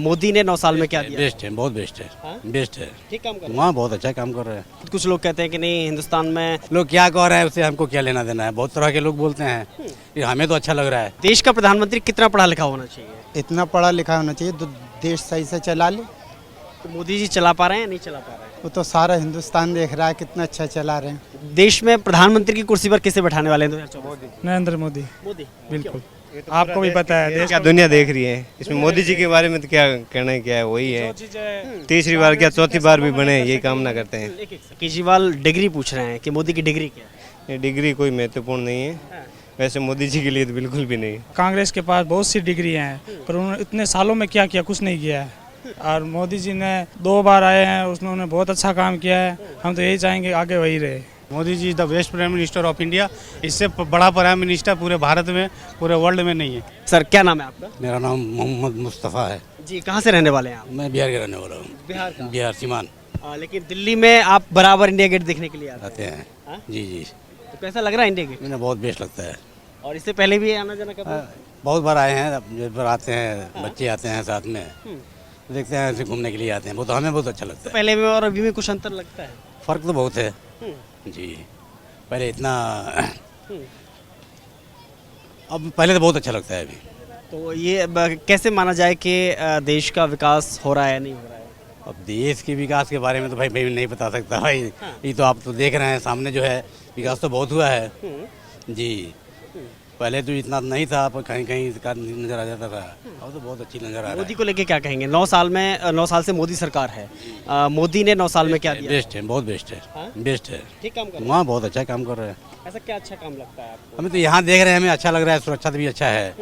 मोदी ने 9 साल में क्या दिया? बेस्ट है, बहुत बेस्ट है। हाँ? बेस्ट है। ठीक काम कर रहे वहाँ बहुत अच्छा काम कर रहे हैं। हैं। कुछ लोग कहते हैं कि नहीं, हिंदुस्तान में लोग क्या कह रहे हैं उससे हमको क्या लेना देना है। बहुत तरह के लोग बोलते हैं, ये हमें तो अच्छा लग रहा है। देश का प्रधानमंत्री कितना पढ़ा लिखा होना चाहिए? इतना पढ़ा लिखा होना चाहिए तो देश सही से चला ले। तो मोदी जी चला पा रहे हैं या नहीं चला पा रहे हैं? वो तो सारा हिंदुस्तान देख रहा है कितना अच्छा चला रहे हैं। देश में प्रधानमंत्री की कुर्सी पर किसे बैठाने वाले हैं 2024? नरेंद्र मोदी। मोदी। बिल्कुल, आपको भी पता है क्या दुनिया देख रही है, इसमें मोदी जी के बारे में तो क्या कहना है, क्या है वही है। तीसरी बार क्या चौथी बार भी बने, यही कामना करते हैं। केजरीवाल डिग्री पूछ रहे हैं कि मोदी की डिग्री क्या है? ये डिग्री कोई महत्वपूर्ण नहीं है, वैसे मोदी जी के लिए तो बिल्कुल भी नहीं। कांग्रेस के पास बहुत सी डिग्री हैं, पर उन्होंने इतने सालों में क्या किया, कुछ नहीं किया है। और मोदी जी ने 2 बार आए हैं, उन्होंने बहुत अच्छा काम किया है। हम तो यही चाहेंगे आगे वही रहे। Modi ji the best prime minister of India. इससे बड़ा प्राइम मिनिस्टर पूरे भारत में, पूरे वर्ल्ड में नहीं है। सर क्या नाम है आपका? मेरा नाम मोहम्मद मुस्तफ़ा है। जी, कहाँ से रहने वाले हैं आप? मैं बिहार के रहने वाला हूँ। बिहार का? बिहार सीमान लेकिन दिल्ली में आप बराबर इंडिया गेट देखने के लिए आते आते हैं। हाँ? जी जी, तो कैसा लग रहा है इंडिया गेट? मैंने बहुत बेस्ट लगता है। और इससे पहले भी आना जाना कब? बहुत बार आए हैं, जब बार आते हैं बच्चे आते हैं साथ में, देखते हैं ऐसे घूमने के लिए आते हैं। वो तो हमें बहुत अच्छा लगता है। पहले में और अभी में कुछ अंतर लगता है? फ़र्क तो बहुत है जी। पहले इतना, अब पहले तो बहुत अच्छा लगता है अभी। तो ये कैसे माना जाए कि देश का विकास हो रहा है या नहीं हो रहा है? अब देश के विकास के बारे में तो भाई मैं नहीं बता सकता भाई। ये तो आप तो देख रहे हैं सामने जो है, विकास तो बहुत हुआ है जी। पहले तो इतना नहीं था, पर कहीं कहीं का नज़र आ जाता था। अब तो बहुत अच्छी नज़र आ रहा है। मोदी को लेके क्या कहेंगे? 9 साल में 9 साल से मोदी सरकार है। मोदी ने 9 साल में क्या दिया? बेस्ट है, बहुत बेस्ट है। हाँ? बेस्ट है। ठीक काम कर रहे वहाँ बहुत अच्छा काम कर रहे हैं। हैं। ऐसा क्या अच्छा काम लगता है आपको? हमें तो यहाँ देख रहे हैं, हमें अच्छा लग रहा है। सुरक्षा भी अच्छा है,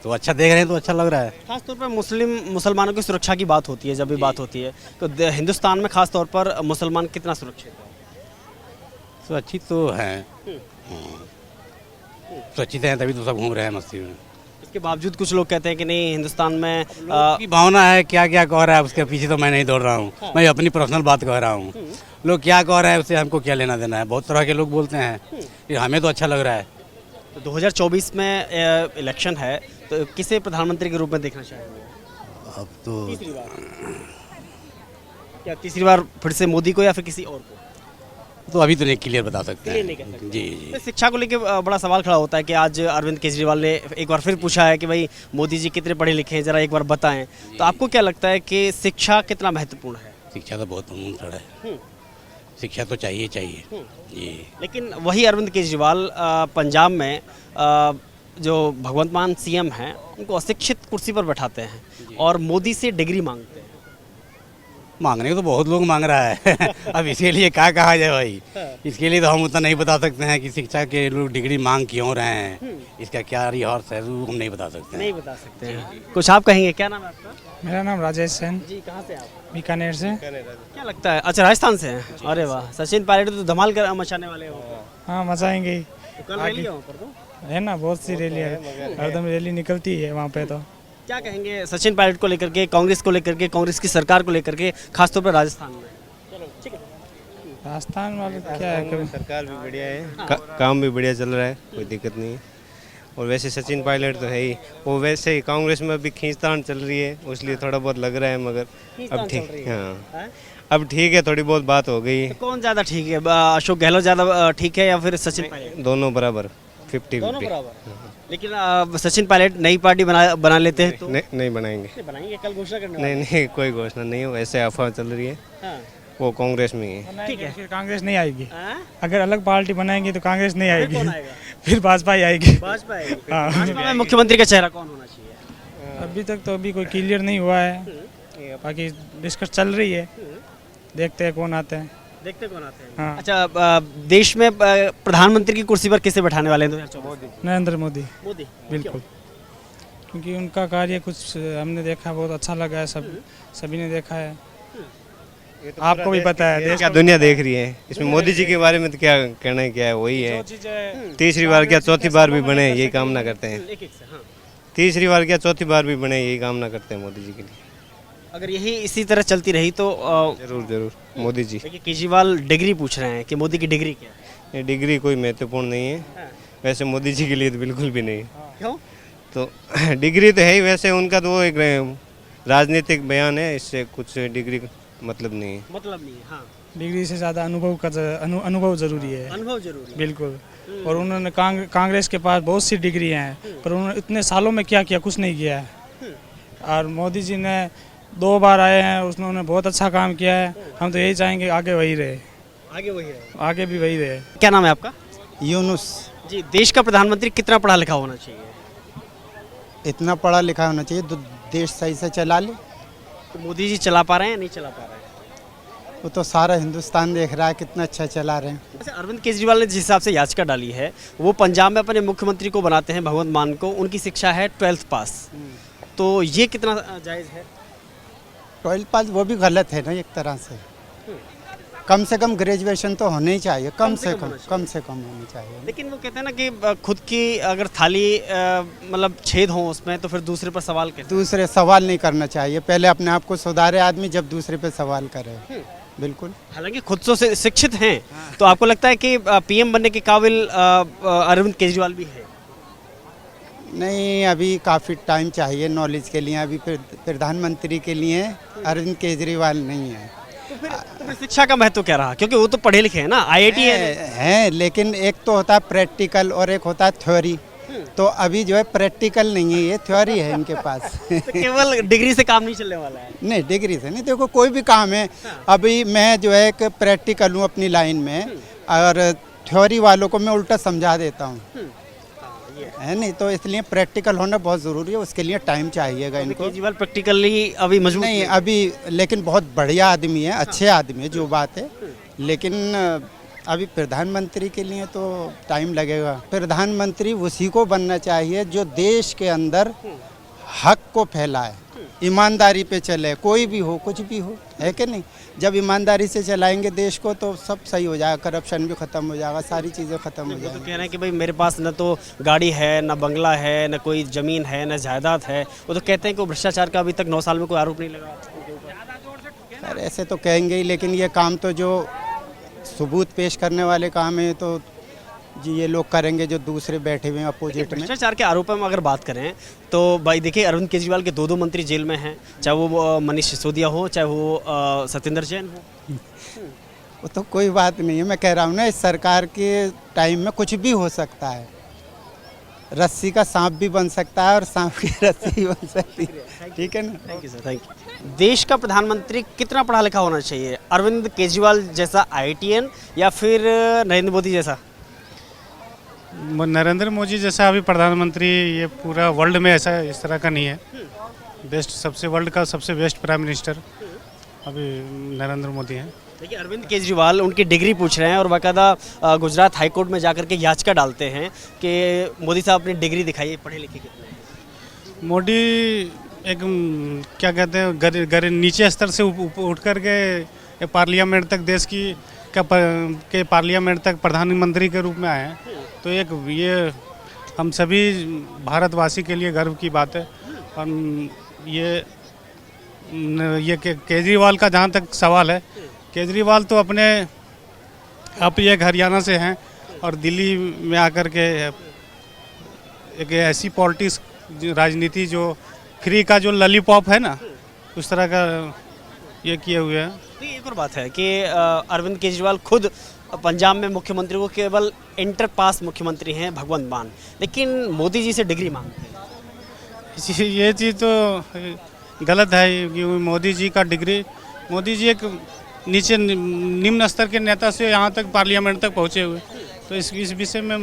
तो अच्छा देख रहे हैं तो अच्छा लग रहा है। खास तौर पर मुसलमानों की सुरक्षा की बात होती है, जब भी बात होती है तो हिंदुस्तान में खास तौर पर मुसलमान कितना सुरक्षित है? सुरक्षित तो हैं, सुरक्षित हैं तभी तो सब घूम रहे हैं मस्ती में। इसके बावजूद कुछ लोग कहते हैं कि नहीं, हिंदुस्तान में की भावना है, क्या क्या कह रहा है उसके पीछे तो मैं नहीं दौड़ रहा हूँ। मैं अपनी पर्सनल बात कह रहा हूँ। लोग क्या कह रहे हैं उससे हमको क्या लेना देना है। बहुत तरह के लोग बोलते हैं, ये हमें तो अच्छा लग रहा है। तो 2024 में इलेक्शन है, तो किसे प्रधानमंत्री के रूप में देखना चाहेंगे? अब तो तीसरी बार? क्या तीसरी बार फिर से मोदी को या फिर किसी और को? तो अभी तो नहीं क्लियर बता सकते क्लियर हैं नहीं कह सकते। जी जी। तो शिक्षा को लेके बड़ा सवाल खड़ा होता है कि आज अरविंद केजरीवाल ने एक बार फिर पूछा है कि भाई मोदी जी कितने पढ़े लिखे हैं, जरा एक बार बताएं। तो आपको क्या लगता है कि शिक्षा कितना महत्वपूर्ण है? शिक्षा तो बहुत महत्वपूर्ण है। शिक्षा तो चाहिए चाहिए जी। लेकिन वही अरविंद केजरीवाल पंजाब में जो भगवंत मान सीएम हैं, उनको अशिक्षित कुर्सी पर बैठाते हैं और मोदी से डिग्री मांगते हैं। मांगने को तो बहुत लोग मांग रहा है। अब इसके लिए क्या कहा जाए भाई, इसके लिए तो हम उतना नहीं बता सकते हैं कि शिक्षा के लोग डिग्री मांग क्यों रहे हैं। इसका क्या रिहर्स है वो हम नहीं बता सकते हैं। नहीं बता सकते हैं। कुछ आप कहेंगे? क्या नाम है आपका? मेरा नाम राजेश सेन, जी, कहाँ से आप? बीकानेर से। क्या लगता है? अच्छा, राजस्थान से हैं। अरे वाह, सचिन पायलट तो धमाल कर मचाने वाले हो। हाँ, मचाएंगे ही। तो कल रैली है वहाँ पर तो? है ना, बहुत सी रैली है, हरदम रैली निकलती है वहाँ पे। तो क्या कहेंगे सचिन पायलट को लेकर के, कांग्रेस को लेकर के, कांग्रेस की सरकार को लेकर के, खासतौर पर राजस्थान में? चलो ठीक है। राजस्थान वाले क्या है, सरकार भी बढ़िया है, काम भी बढ़िया चल रहा है, कोई दिक्कत नहीं है। और वैसे सचिन पायलट तो है ही, वो वैसे ही कांग्रेस में भी खींचतान चल रही है, इसलिए थोड़ा बहुत लग रहा है। मगर अब ठीक, हाँ अब ठीक है, थोड़ी बहुत बात हो गई। तो कौन ज़्यादा ठीक है? अशोक गहलोत ज़्यादा ठीक है या फिर सचिन पायलट? दोनों बराबर, 50-50। दोनों बराबर। लेकिन सचिन पायलट नई पार्टी बना लेते हैं तो? नहीं बनाएंगे। बनाएंगे, कल घोषणा करने नहीं, कोई घोषणा नहीं हो, ऐसे अफवाह चल रही है। हाँ। वो कांग्रेस में ही है। ठीक है, फिर कांग्रेस नहीं आएगी। हाँ? अगर अलग पार्टी बनाएंगे तो कांग्रेस नहीं आएगी, कौन आएगा? फिर भाजपा ही आएगी। भाजपा आएगी। हाँ। भाजपा में मुख्यमंत्री का चेहरा कौन होना चाहिए? अभी तक तो अभी कोई क्लियर नहीं हुआ है, बाकी डिस्कस चल रही है, देखते हैं कौन आते हैं। देखते कौन आते हैं। हाँ। अच्छा, देश में प्रधानमंत्री की कुर्सी पर किसे बैठाने वाले हैं 2024? नरेंद्र मोदी। मोदी। बिल्कुल, क्योंकि उनका कार्य कुछ हमने देखा, बहुत अच्छा लगा है, सभी ने देखा है। आपको भी पता है क्या दुनिया देख रही है, इसमें मोदी जी के बारे में तो क्या कहना है, क्या है वही है। तीसरी बार क्या चौथी बार भी बने, यही कामना करते हैं। तीसरी बार क्या चौथी बार भी बने, यही कामना करते हैं मोदी जी के लिए। अगर यही इसी तरह चलती रही तो जरूर मोदी जी। देखिए, केजरीवाल डिग्री पूछ रहे हैं कि मोदी की डिग्री क्या है? ये डिग्री कोई महत्वपूर्ण नहीं है, वैसे मोदी जी के लिए तो बिल्कुल भी नहीं। क्यों? तो डिग्री तो है ही, वैसे उनका तो वो एक राजनीतिक बयान है, इससे कुछ डिग्री का मतलब नहीं है। मतलब नहीं है। हाँ, डिग्री से ज़्यादा अनुभव ज़रूरी है। अनुभव जरूरी है। बिल्कुल। और उन्होंने कांग्रेस के पास बहुत सी डिग्रियां हैं, पर उन्होंने इतने सालों में क्या किया, कुछ नहीं किया है। और मोदी जी ने 2 बार आए हैं, उन्होंने बहुत अच्छा काम किया है। हम तो यही चाहेंगे आगे वही रहे, आगे वही है। आगे भी वही रहे। क्या नाम है आपका? यूनुस। जी, देश का प्रधानमंत्री कितना पढ़ा लिखा होना चाहिए? इतना पढ़ा लिखा होना चाहिए तो देश सही से चला ले। तो मोदी जी चला पा रहे हैं या नहीं चला पा रहे हैं? वो तो सारा हिंदुस्तान देख रहा है कितना अच्छा चला रहे हैं। वैसे अरविंद केजरीवाल ने जिस हिसाब से याचिका डाली है, वो पंजाब में अपने मुख्यमंत्री को बनाते हैं भगवंत मान को, उनकी शिक्षा है 12th पास। तो ये कितना जायज़ है? 12 पास वो भी गलत है ना एक तरह से कम ग्रेजुएशन तो होनी चाहिए, कम से कम होनी चाहिए। लेकिन वो कहते हैं ना कि खुद की अगर थाली मतलब छेद हो उसमें, तो फिर दूसरे पर सवाल कैसे? दूसरे सवाल नहीं करना चाहिए, पहले अपने आप को सुधारे आदमी, जब दूसरे पे सवाल करे। बिल्कुल। हालांकि खुद से शिक्षित हैं, तो आपको लगता है कि पीएम बनने के काबिल अरविंद केजरीवाल भी है? नहीं, अभी काफ़ी टाइम चाहिए नॉलेज के लिए। अभी प्रधानमंत्री के लिए अरविंद केजरीवाल नहीं है। तो फिर शिक्षा का महत्व क्या रहा? क्योंकि वो तो पढ़े लिखे हैं ना, आईआईटी है, लेकिन एक तो होता है प्रैक्टिकल और एक होता है थ्योरी। तो अभी जो है प्रैक्टिकल नहीं है, ये थ्योरी है इनके पास। तो केवल डिग्री से काम नहीं चलने वाला है। नहीं, डिग्री से नहीं, देखो कोई भी काम है। अभी मैं जो है एक प्रैक्टिकल हूँ अपनी लाइन में, और थ्योरी वालों को मैं उल्टा समझा देता हूँ, है नहीं। तो इसलिए प्रैक्टिकल होना बहुत ज़रूरी है, उसके लिए टाइम चाहिएगा इनको। केजरीवाल प्रैक्टिकली अभी मजबूत नहीं अभी, लेकिन बहुत बढ़िया आदमी है, अच्छे आदमी है, जो बात है। लेकिन अभी प्रधानमंत्री के लिए तो टाइम लगेगा। प्रधानमंत्री उसी को बनना चाहिए जो देश के अंदर हक को फैलाए, ईमानदारी पे चले, कोई भी हो, कुछ भी हो, है कि नहीं। जब ईमानदारी से चलाएंगे देश को तो सब सही हो जाएगा, करप्शन भी खत्म हो जाएगा, सारी चीज़ें खत्म हो तो जाएंगी। कह रहे हैं कि भाई मेरे पास न तो गाड़ी है, न बंगला है, न कोई ज़मीन है, न जायदाद है। वो तो कहते हैं कि भ्रष्टाचार का अभी तक 9 साल में कोई आरोप नहीं लगा उनके ऊपर। सर ऐसे तो कहेंगे ही, लेकिन ये काम तो जो सबूत पेश करने वाले काम है तो जी ये लोग करेंगे जो दूसरे बैठे हुए हैं अपोजिट में। भ्रष्टाचार के आरोपों में अगर बात करें तो भाई देखिए, अरविंद केजरीवाल के 2 मंत्री जेल में हैं, चाहे वो मनीष सिसोदिया हो, चाहे वो सत्येंद्र जैन हो। वो तो कोई बात नहीं है, मैं कह रहा हूँ ना, इस सरकार के टाइम में कुछ भी हो सकता है। रस्सी का सांप भी बन सकता है और सांप की रस्सी भी बन सकती है। ठीक है ना। Thank you sir, thank you. देश का प्रधानमंत्री कितना पढ़ा लिखा होना चाहिए? अरविंद केजरीवाल जैसा IITN या फिर नरेंद्र मोदी जैसा? नरेंद्र मोदी जैसा अभी प्रधानमंत्री ये पूरा वर्ल्ड में ऐसा इस तरह का नहीं है। बेस्ट, सबसे वर्ल्ड का सबसे बेस्ट प्राइम मिनिस्टर अभी नरेंद्र मोदी हैं। देखिए, अरविंद केजरीवाल उनकी डिग्री पूछ रहे हैं और बाकायदा गुजरात हाई कोर्ट में जाकर के याचिका डालते हैं कि मोदी साहब अपनी डिग्री दिखाइए, पढ़े लिखे कितने हैं। मोदी एक क्या कहते हैं, नीचे स्तर से उठ कर के पार्लियामेंट तक, देश की के पार्लियामेंट तक प्रधानमंत्री के रूप में आए हैं। तो एक ये हम सभी भारतवासी के लिए गर्व की बात है। और ये केजरीवाल का जहाँ तक सवाल है, केजरीवाल तो अपने आप ये हरियाणा से हैं और दिल्ली में आकर के एक ऐसी पॉलिटिक्स राजनीति जो फ्री का जो लॉलीपॉप है ना, उस तरह का ये किए हुए हैं। तो एक और बात है कि अरविंद केजरीवाल खुद पंजाब में मुख्यमंत्री को केवल इंटर पास मुख्यमंत्री हैं भगवंत मान, लेकिन मोदी जी से डिग्री मांगते हैं। ये चीज़ तो गलत है कि मोदी जी का डिग्री, मोदी जी एक नीचे निम्न स्तर के नेता से यहाँ तक पार्लियामेंट तक पहुँचे हुए, तो इस विषय में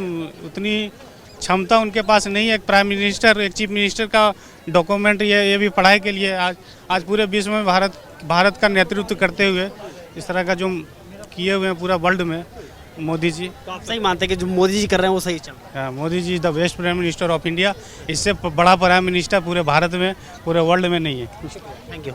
उतनी क्षमता उनके पास नहीं है। एक प्राइम मिनिस्टर, एक चीफ मिनिस्टर का डॉक्यूमेंट ये भी पढ़ाई के लिए आज पूरे विश्व में भारत का नेतृत्व करते हुए इस तरह का जो किए हुए हैं पूरा वर्ल्ड में मोदी जी। तो आप सही मानते हैं कि जो मोदी जी कर रहे हैं वो सही चल रहा है? Modi ji the best prime minister of India. इससे बड़ा प्राइम मिनिस्टर पूरे भारत में, पूरे वर्ल्ड में नहीं है। Thank you.